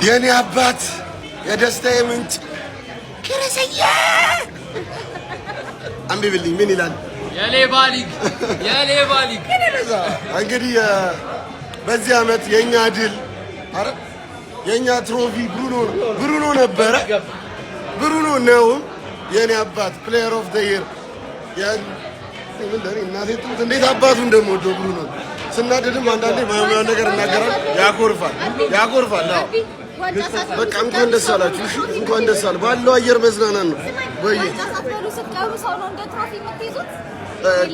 የኔ አባት የደስታዬ ምንጭ ክርስዬ አንብብልኝ ምን ይላል? የሌባ ሊግ እንግዲህ በዚህ ዓመት የኛ ድል አረ የኛ ትሮፊ ብሩኖ ነበረ። ብሩኖ ነው የኔ አባት ፕሌየር ኦፍ ዘ ይር ያን ምንድነው እናቴ ጥንት እንዴት አባቱ እንደምወደው ብሩኖ ስናደድም አንዳንዴ ማየው ነገር እናገራል። ያኮርፋል። አዎ በቃ እንኳን ደስ አላችሁ። እሺ እንኳን ደስ አለ ባለው አየር መዝናናት ነው። ወይ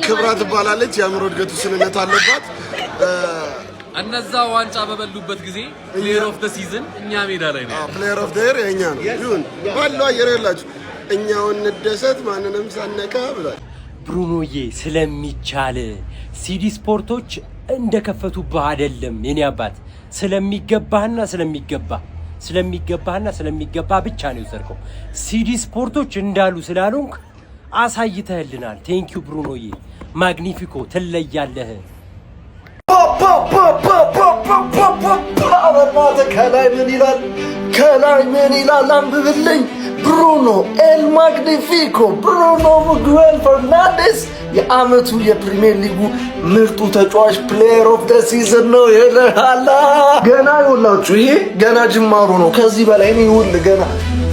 ክብራ ትባላለች። የአእምሮ እድገቱ ስንነት አለባት። እነዛ ዋንጫ በበሉበት ጊዜ ፕሌየር ኦፍ ዘ ሲዝን እኛ ሜዳ ላይ ነው። ፕሌየር ኦፍ ዘ ይር የኛ ነው። ይሁን ባለው አየር ያላችሁ እኛው እንደሰት ማንንም ሳነካ ብሏል ብሩኖዬ። ስለሚቻል ሲዲ ስፖርቶች እንደከፈቱብህ አይደለም የኔ አባት፣ ስለሚገባህና ስለሚገባ ብቻ ነው የወሰድከው። ሲዲ ስፖርቶች እንዳሉ ስላሉንክ አሳይተህልናል። ቴንኪዩ ብሩኖዬ፣ ማግኒፊኮ ትለያለህ። ከላይ ምን ይላል? አንብብልኝ። ብሩኖ ኤል ማግኒፊኮ ብሩኖ ሚጉኤል ፈርናንዴዝ የዓመቱ የፕሪሚየር ሊጉ ምርጡ ተጫዋች ፕሌየር ኦፍ ዘ ሲዝን ነው ይላል። ገና ይኸውላችሁ ይሄ ገና ጅማሩ ነው። ከዚህ በላይ እኔ ይኸውልህ ገና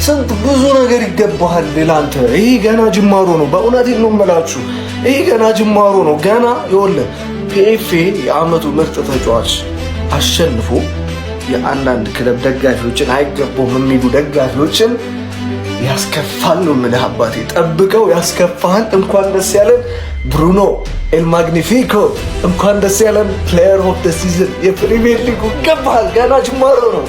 ስንት ብዙ ነገር ይገባሃል ላንተ። ይሄ ገና ጅማሩ ነው። በእውነቴን ነው የምላችሁ ይሄ ገና ጅማሩ ነው። ገና ይኸውልህ ፒኤፍኤ የዓመቱ ምርጥ ተጫዋች አሸንፎ የአንዳንድ ክለብ ደጋፊዎችን አይገባውም የሚሉ ደጋፊዎችን ያስከፋል ነው የምልህ አባቴ። ጠብቀው ያስከፋል። እንኳን ደስ ያለን ብሩኖ ኤል ማግኒፊኮ፣ እንኳን ደስ ያለን ፕሌየር ኦፍ ዘ ሲዝን። የፕሪሚየር ሊጉ ይገባሃል። ገና ጅማሮ ነው።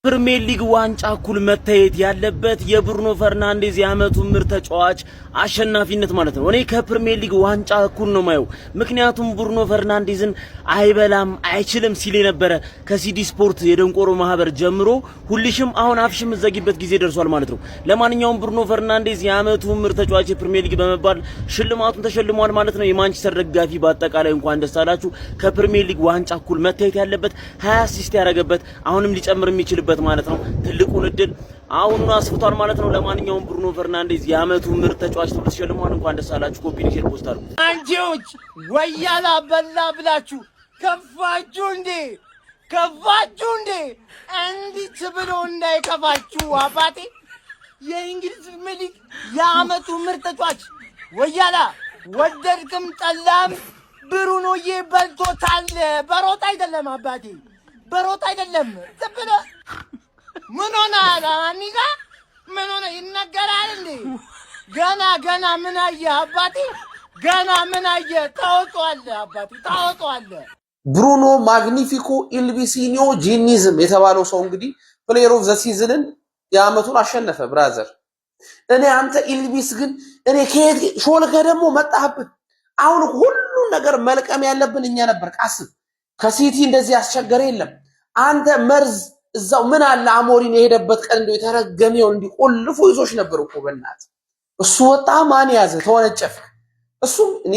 ፕሪሚየር ሊግ ዋንጫ እኩል መታየት ያለበት የብሩኖ ፈርናንዴዝ የዓመቱ ምርጥ ተጫዋች አሸናፊነት ማለት ነው። እኔ ከፕሪሚየር ሊግ ዋንጫ እኩል ነው ማየው። ምክንያቱም ብሩኖ ፈርናንዴዝን አይበላም አይችልም ሲል የነበረ ከሲዲ ስፖርት የደንቆሮ ማህበር ጀምሮ ሁልሽም አሁን አፍሽም ዘጊበት ጊዜ ደርሷል ማለት ነው። ለማንኛውም ብሩኖ ፈርናንዴዝ የዓመቱ ምርጥ ተጫዋች የፕሪሚየር ሊግ በመባል ሽልማቱን ተሸልሟል ማለት ነው። የማንቸስተር ደጋፊ በአጠቃላይ እንኳን ደስ አላችሁ። ከፕሪሚየር ሊግ ዋንጫ እኩል መታየት ያለበት 20 አሲስት ያደረገበት አሁንም ሊጨምር የሚችል ማለት ነው። ትልቁን እድል አሁን አስፍቷል ማለት ነው። ለማንኛውም ብሩኖ ፈርናንዴዝ የዓመቱ ምርጥ ተጫዋች ተብሎ ተሸልሟል። እንኳን ደስ አላችሁ። ኮፒ ሊንክ ፖስት አድርጉ። አንቺዎች ወያላ በላ ብላችሁ ከፋችሁ እንዴ? እንዲህ ብሎ እንዳይከፋችሁ አባቴ። የእንግሊዝ ፕሪሚየር ሊግ የዓመቱ ምርጥ ተጫዋች ወያላ ወደድክም ጠላም ብሩኖዬ በልቶታል። በሮጥ አይደለም አባቴ፣ በሮጥ አይደለም። ዝም ብለህ ምን ሆነ አኒጋ? ምን ሆነ ይነገራል እንዴ? ገና ምን አየህ አባቴ? ገና ምን አየህ? ታወጣዋለህ አባቴ፣ ታወጣዋለህ። ብሩኖ ማግኒፊኮ ኢልቪሲኒዮ ጂኒዝም የተባለው ሰው እንግዲህ ፕሌየር ኦፍ ዘ ሲዝንን የዓመቱን አሸነፈ። ብራዘር እኔ አንተ ኢልቪስ ግን እኔ ከየት ሾልከ ደግሞ መጣህብን። አሁን ሁሉ ነገር መልቀም ያለብን እኛ ነበር። አስብ ከሲቲ እንደዚህ ያስቸገረ የለም። አንተ መርዝ እዛው ምን አለ አሞሪን የሄደበት ቀን እንደው የተረገመው እንዲቆልፉ ይዞሽ ነበር እኮ በእናት እሱ ወጣ። ማን ያዘ? ተወነጨፈ እሱ። እኔ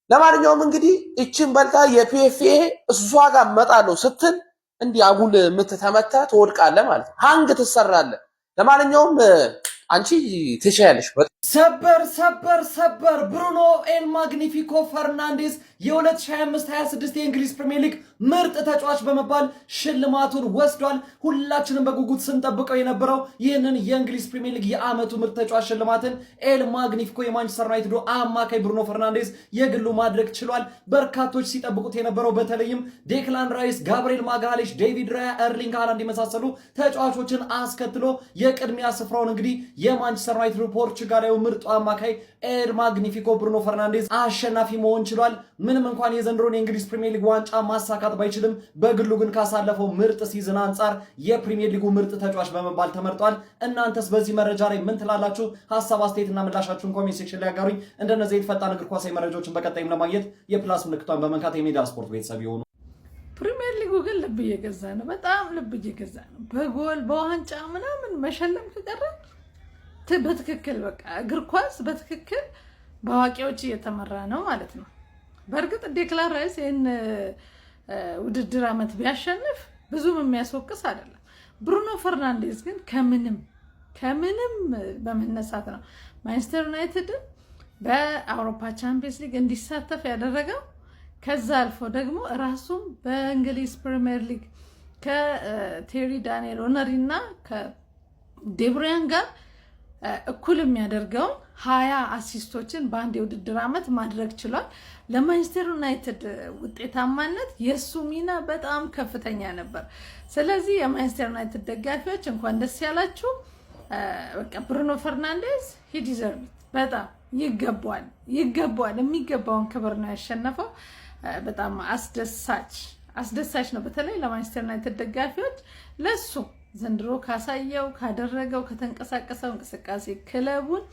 ለማንኛውም እንግዲህ እቺን በልታ የፒኤፍኤ እሷ ጋር መጣለው ስትል እንዲህ አጉል ምትተመታ ትወድቃለህ ማለት ነው። ሃንግ ትሰራለህ። ለማንኛውም አንቺ ትሻያለሽ። ሰበር ብሩኖ ኤል ማግኒፊኮ ፈርናንዴዝ የ2025-26 የእንግሊዝ ፕሪሚየር ሊግ ምርጥ ተጫዋች በመባል ሽልማቱን ወስዷል። ሁላችንም በጉጉት ስንጠብቀው የነበረው ይህንን የእንግሊዝ ፕሪሚየር ሊግ የዓመቱ ምርጥ ተጫዋች ሽልማትን ኤል ማግኒፊኮ የማንቸስተር ዩናይትድ አማካይ ብሩኖ ፈርናንዴዝ የግሉ ማድረግ ችሏል። በርካቶች ሲጠብቁት የነበረው በተለይም ዴክላን ራይስ፣ ጋብሪኤል ማጋሌሽ፣ ዴቪድ ራያ፣ ኤርሊንግ ሃላንድ የመሳሰሉ ተጫዋቾችን አስከትሎ የቅድሚያ ስፍራውን እንግዲህ የማንቸስተር ዩናይትድ ፖርቹጋላዊ ምርጡ አማካይ ኤል ማግኒፊኮ ብሩኖ ፈርናንዴዝ አሸናፊ መሆን ችሏል። ምንም እንኳን የዘንድሮን የእንግሊዝ ፕሪሚየር ሊግ ዋንጫ ማሳካት ባይችልም በግሉ ግን ካሳለፈው ምርጥ ሲዝን አንጻር የፕሪሚየር ሊጉ ምርጥ ተጫዋች በመባል ተመርጧል። እናንተስ በዚህ መረጃ ላይ ምን ትላላችሁ? ሀሳብ አስተያየትና ምላሻችሁን ኮሜንት ሴክሽን ላይ ያጋሩኝ። እንደነዚህ የተፈጣን እግር ኳሳዊ መረጃዎችን በቀጣይም ለማግኘት የፕላስ ምልክቷን በመንካት የሜዳ ስፖርት ቤተሰብ ይሁኑ። ፕሪሚየር ሊጉ ግን ልብ እየገዛ ነው። በጣም ልብ እየገዛ ነው። በጎል በዋንጫ ምናምን መሸለም ከቀረ በትክክል በቃ እግር ኳስ በትክክል በአዋቂዎች እየተመራ ነው ማለት ነው። በእርግጥ ዴክላን ራይስ ይህን ውድድር ዓመት ቢያሸንፍ ብዙም የሚያስወቅስ አይደለም። ብሩኖ ፈርናንዴዝ ግን ከምንም በመነሳት ነው ማንቸስተር ዩናይትድ በአውሮፓ ቻምፒየንስ ሊግ እንዲሳተፍ ያደረገው። ከዛ አልፎ ደግሞ ራሱም በእንግሊዝ ፕሪሚየር ሊግ ከቴሪ ዳንኤል ኦነሪ እና ከዴብሪያን ጋር እኩል የሚያደርገውን 20 አሲስቶችን በአንድ የውድድር ዓመት ማድረግ ችሏል። ለማንቸስተር ዩናይትድ ውጤታማነት የሱ ሚና በጣም ከፍተኛ ነበር። ስለዚህ የማንቸስተር ዩናይትድ ደጋፊዎች እንኳን ደስ ያላችሁ። በቃ ብሩኖ ፈርናንዴዝ ሂ ዲዘርቭ በጣም ይገባዋል። የሚገባውን ክብር ነው ያሸነፈው። በጣም አስደሳች ነው። በተለይ ለማንቸስተር ዩናይትድ ደጋፊዎች ለሱ ዘንድሮ ካሳየው ካደረገው ከተንቀሳቀሰው እንቅስቃሴ ክለቡን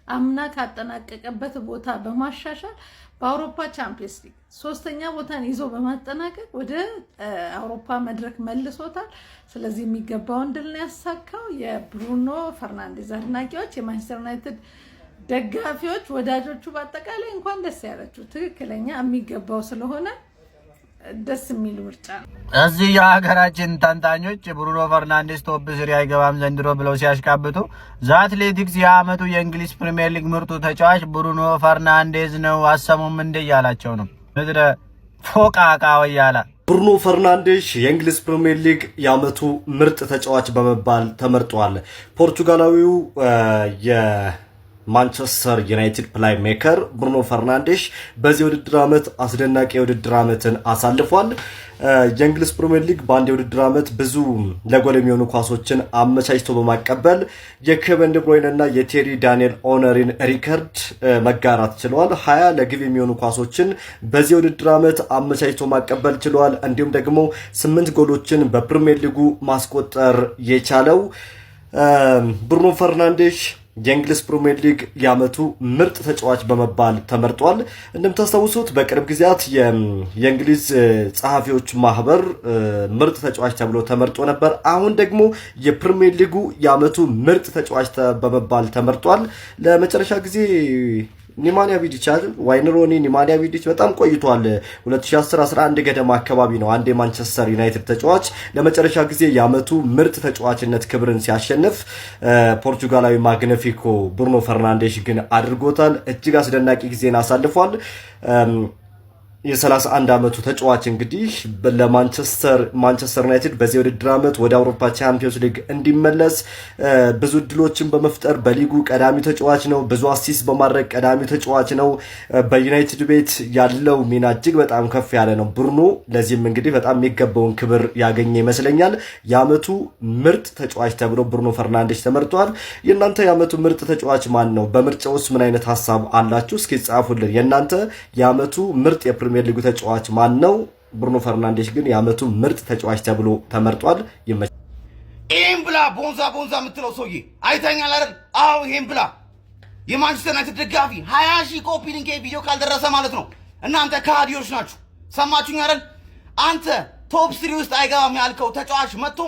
አምና ካጠናቀቀበት ቦታ በማሻሻል በአውሮፓ ቻምፒየንስ ሊግ 3ኛ ቦታን ይዞ በማጠናቀቅ ወደ አውሮፓ መድረክ መልሶታል። ስለዚህ የሚገባውን ድል ነው ያሳካው። የብሩኖ ፈርናንዴዝ አድናቂዎች፣ የማንቸስተር ዩናይትድ ደጋፊዎች፣ ወዳጆቹ በአጠቃላይ እንኳን ደስ ያላችሁ። ትክክለኛ የሚገባው ስለሆነ ደስ የሚል ምርጫ ነው። እዚህ የሀገራችን ተንታኞች ብሩኖ ፈርናንዴዝ ቶፕ 3 አይገባም ዘንድሮ ብለው ሲያሽቃብጡ ዘአትሌቲክስ የዓመቱ የእንግሊዝ ፕሪሚየር ሊግ ምርጡ ተጫዋች ብሩኖ ፈርናንዴዝ ነው አሰሙም እንደ ያላቸው ነው። ምድረ ፎቃቃ ወያላ ብሩኖ ፈርናንዴዝ የእንግሊዝ ፕሪሚየር ሊግ የዓመቱ ምርጥ ተጫዋች በመባል ተመርጧል። ፖርቱጋላዊው ማንቸስተር ዩናይትድ ፕላይ ሜከር ብሩኖ ፈርናንዴዝ በዚህ ውድድር ዓመት አስደናቂ የውድድር ዓመትን አሳልፏል። የእንግሊዝ ፕሪሚየር ሊግ በአንድ የውድድር ዓመት ብዙ ለጎል የሚሆኑ ኳሶችን አመቻችቶ በማቀበል የኬቨን ዲ ብሩይነ እና የቴሪ ዳንኤል ኦነሪን ሪከርድ መጋራት ችለዋል። 20 ለግብ የሚሆኑ ኳሶችን በዚህ የውድድር ዓመት አመቻችቶ ማቀበል ችለዋል። እንዲሁም ደግሞ 8 ጎሎችን በፕሪሚየር ሊጉ ማስቆጠር የቻለው ብሩኖ ፈርናንዴዝ የእንግሊዝ ፕሪሚየር ሊግ የዓመቱ ምርጥ ተጫዋች በመባል ተመርጧል። እንደምታስታውሱት በቅርብ ጊዜያት የእንግሊዝ ጸሐፊዎች ማህበር ምርጥ ተጫዋች ተብሎ ተመርጦ ነበር። አሁን ደግሞ የፕሪሚየር ሊጉ የዓመቱ ምርጥ ተጫዋች በመባል ተመርጧል። ለመጨረሻ ጊዜ ኒማንያ ቪዲች ዋይን ሮኒ ኒማንያ ቪዲች በጣም ቆይቷል። 2010-11 ገደማ አካባቢ ነው አንድ የማንቸስተር ዩናይትድ ተጫዋች ለመጨረሻ ጊዜ የዓመቱ ምርጥ ተጫዋችነት ክብርን ሲያሸንፍ ፖርቱጋላዊ ማግኒፊኮ ብሩኖ ፈርናንዴዝ ግን አድርጎታል። እጅግ አስደናቂ ጊዜን አሳልፏል። የ31 ዓመቱ ተጫዋች እንግዲህ ለማንቸስተር ዩናይትድ በዚህ ውድድር ዓመት ወደ አውሮፓ ቻምፒየንስ ሊግ እንዲመለስ ብዙ ድሎችን በመፍጠር በሊጉ ቀዳሚ ተጫዋች ነው። ብዙ አሲስት በማድረግ ቀዳሚ ተጫዋች ነው። በዩናይትድ ቤት ያለው ሚና እጅግ በጣም ከፍ ያለ ነው ብሩኖ። ለዚህም እንግዲህ በጣም የሚገባውን ክብር ያገኘ ይመስለኛል። የዓመቱ ምርጥ ተጫዋች ተብሎ ብሩኖ ፈርናንዴዝ ተመርጧል። የእናንተ የዓመቱ ምርጥ ተጫዋች ማን ነው? በምርጫው ውስጥ ምን አይነት ሀሳብ አላችሁ? እስኪ ጻፉልን። የእናንተ የዓመቱ ምርጥ የፕሪሚየር ሊጉ ተጫዋች ማን ነው? ብሩኖ ፈርናንዴዝ ግን የዓመቱ ምርጥ ተጫዋች ተብሎ ተመርጧል። ይሄን ብላ ቦንዛ የምትለው ሰውዬ አይተኛል አይደል? አዎ ይሄን ብላ። የማንቸስተር ዩናይትድ ደጋፊ 20 ሺህ ኮፒ ሊንክ ቪዲዮ ካልደረሰ ማለት ነው እናንተ ከሃዲዎች ናችሁ። ሰማችሁኝ አይደል? አንተ ቶፕ 3 ውስጥ አይገባም ያልከው ተጫዋች መጥቶ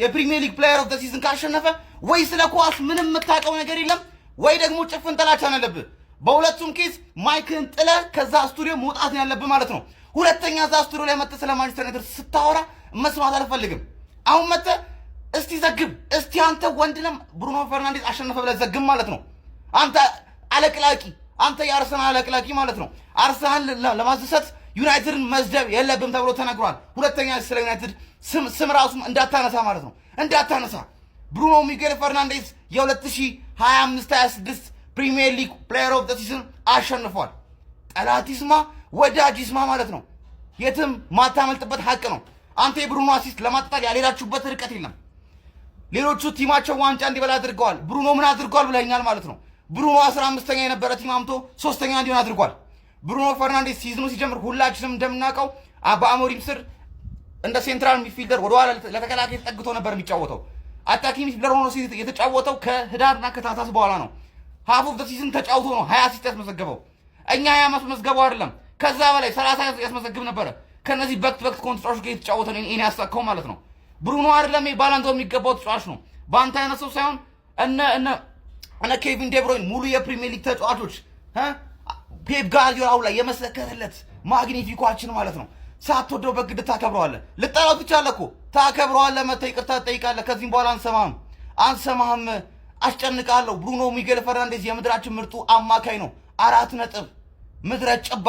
የፕሪሚየር ሊግ ፕሌየር ኦፍ ዘ ሲዝን ካሸነፈ ወይ ስለ ኳስ ምንም የምታውቀው ነገር የለም ወይ ደግሞ ጭፍን ጥላቻ አለብህ። በሁለቱም ኬስ ማይክን ጥለ ከዛ ስቱዲዮ መውጣት ያለብህ ማለት ነው። ሁለተኛ ዛ ስቱዲዮ ላይ መጥተህ ስለ ማንቸስተር ዩናይትድ ስታወራ መስማት አልፈልግም። አሁን መጥተህ እስቲ ዘግብ፣ እስቲ አንተ ወንድነም ብሩኖ ፈርናንዴዝ አሸነፈ ብለህ ዘግብ ማለት ነው። አንተ አለቅላቂ፣ አንተ የአርሰናል አለቅላቂ ማለት ነው። አርሰናል ለማስደሰት ዩናይትድን መስደብ የለብም ተብሎ ተነግሯል። ሁለተኛ ስለ ዩናይትድ ስም ራሱም እንዳታነሳ ማለት ነው። እንዳታነሳ። ብሩኖ ሚጌል ፈርናንዴዝ የ2025-26 ፕሪሚየር ሊግ ፕሌየር ኦፍ ዘ ሲዝን አሸንፏል። ጠላት ይስማ ወዳጅ ይስማ ማለት ነው። የትም ማታመልጥበት ሀቅ ነው። አንተ የብሩኖ አሲስት ለማጣጣል ያልሄዳችሁበት ርቀት የለም። ሌሎቹ ቲማቸው ዋንጫ እንዲበላ አድርገዋል። ብሩኖ ምን አድርጓል ብለኛል ማለት ነው። ብሩኖ 15ኛ የነበረ ቲም አምቶ 3ኛ እንዲሆን አድርጓል። ብሩኖ ፈርናንዴዝ ሲዝኑ ሲጀምር ሁላችንም እንደምናውቀው በአሞሪም ስር እንደ ሴንትራል ሚድፊልደር ወደኋላ ለተከላካይ ተጠግቶ ነበር የሚጫወተው። አታኪ ሚድፊልደር ሆኖ የተጫወተው ከህዳርና ከታህሳስ በኋላ ነው። ሃፍ ኦፍ ዘ ሲዝን ተጫውቶ ነው 20 አሲስት ያስመዘገበው። እኛ 20 ማስመዝገበው አይደለም ከዛ በላይ 30 ያስመዘግብ ነበረ። ከነዚህ በክት ኮንትራክት ጋር የተጫወተ ነው እኔ ያሳካው ማለት ነው። ብሩኖ አይደለም ባላንዶ የሚገባው ተጫዋች ነው። በአንተ አይነት ሰው ሳይሆን እነ ኬቪን ዲ ብሩይነ ሙሉ የፕሪሚየር ሊግ ተጫዋቾች ፔፕ ጋርዲዮላ ላይ የመሰከረለት ማግኒፊኮችን ማለት ነው። ሳትወደው በግድ ታከብረዋለህ። ልጠላው ትችላለህ እኮ ታከብረዋለህ። መተህ ይቅርታ ትጠይቃለህ። ከዚህም በኋላ አንሰማህም። አስጨንቃለሁ። ብሩኖ ሚጌል ፈርናንዴዝ የምድራችን ምርጡ አማካይ ነው። 4 ነጥብ ምድረ ጭባ